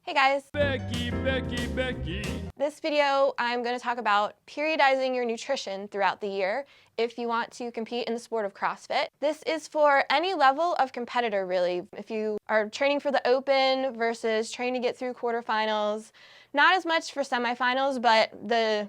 Hey guys! Becky. This video, I'm going to talk about periodizing your nutrition throughout the year if you want to compete in the sport of CrossFit. This is for any level of competitor, really. If you are training for the Open versus trying to get through quarterfinals, not as much for semifinals, but the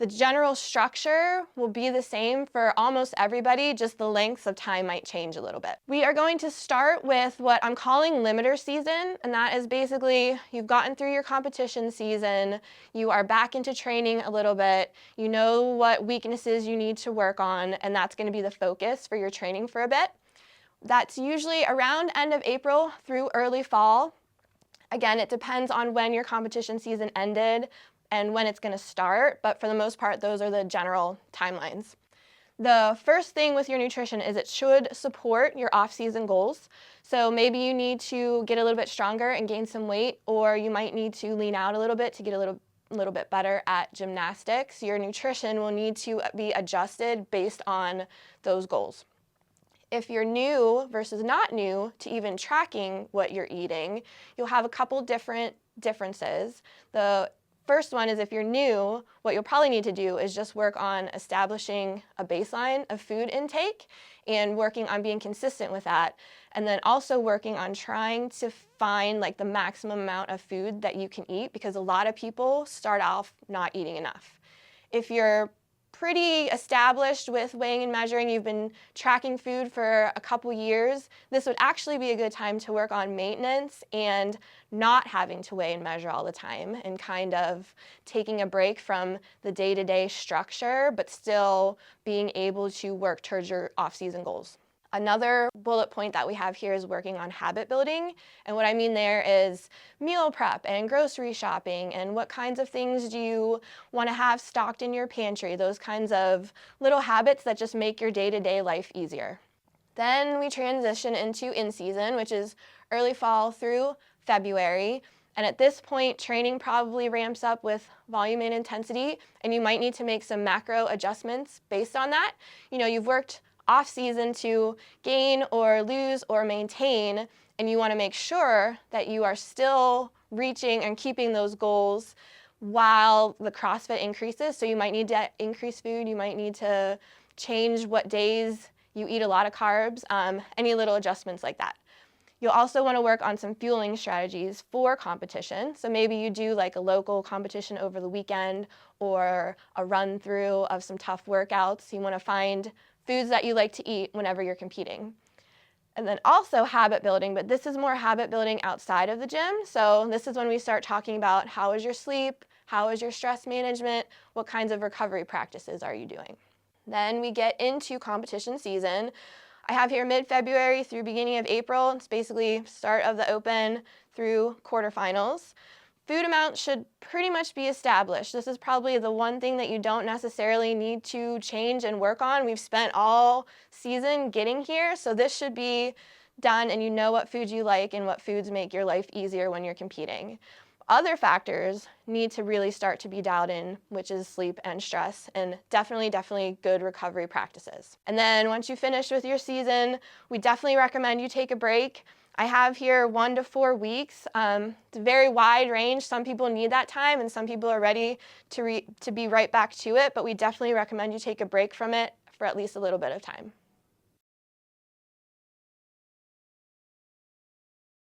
general structure will be the same for almost everybody, just the lengths of time might change a little bit. We are going to start with what I'm calling limiter season, and that is basically you've gotten through your competition season, you are back into training a little bit, you know what weaknesses you need to work on, and that's going to be the focus for your training for a bit. That's usually around end of April through early fall. Again, it depends on when your competition season ended and when it's going to start, but for the most part, those are the general timelines. The first thing with your nutrition is it should support your off-season goals. So maybe you need to get a little bit stronger and gain some weight, or you might need to lean out a little bit to get a little bit better at gymnastics. Your nutrition will need to be adjusted based on those goals. If you're new versus not new to even tracking what you're eating, you'll have a couple differences. The first one is if you're new, what you'll probably need to do is just work on establishing a baseline of food intake and working on being consistent with that. And then also working on trying to find like the maximum amount of food that you can eat, because a lot of people start off not eating enough. If you're pretty established with weighing and measuring, you've been tracking food for a couple years, this would actually be a good time to work on maintenance and not having to weigh and measure all the time and kind of taking a break from the day-to-day structure, but still being able to work towards your off-season goals. Another bullet point that we have here is working on habit building. And what I mean there is meal prep and grocery shopping and what kinds of things do you want to have stocked in your pantry, those kinds of little habits that just make your day-to-day life easier. Then we transition into in-season, which is early fall through February. And at this point, training probably ramps up with volume and intensity, and you might need to make some macro adjustments based on that. You know, you've worked off season to gain or lose or maintain, and you want to make sure that you are still reaching and keeping those goals while the CrossFit increases. So you might need to increase food, you might need to change what days you eat a lot of carbs, any little adjustments like that. You'll also want to work on some fueling strategies for competition. So maybe you do like a local competition over the weekend or a run through of some tough workouts. You want to find foods that you like to eat whenever you're competing. And then also habit building, but this is more habit building outside of the gym. So this is when we start talking about how is your sleep, how is your stress management, what kinds of recovery practices are you doing. Then we get into competition season. I have here mid-February through beginning of April. It's basically start of the Open through quarterfinals. Food amounts should pretty much be established. This is probably the one thing that you don't necessarily need to change and work on. We've spent all season getting here, so this should be done and you know what foods you like and what foods make your life easier when you're competing. Other factors need to really start to be dialed in, which is sleep and stress, and definitely good recovery practices. And then once you finish with your season, we definitely recommend you take a break. I have here 1 to 4 weeks. It's a very wide range. Some people need that time and some people are ready to be right back to it, but we definitely recommend you take a break from it for at least a little bit of time.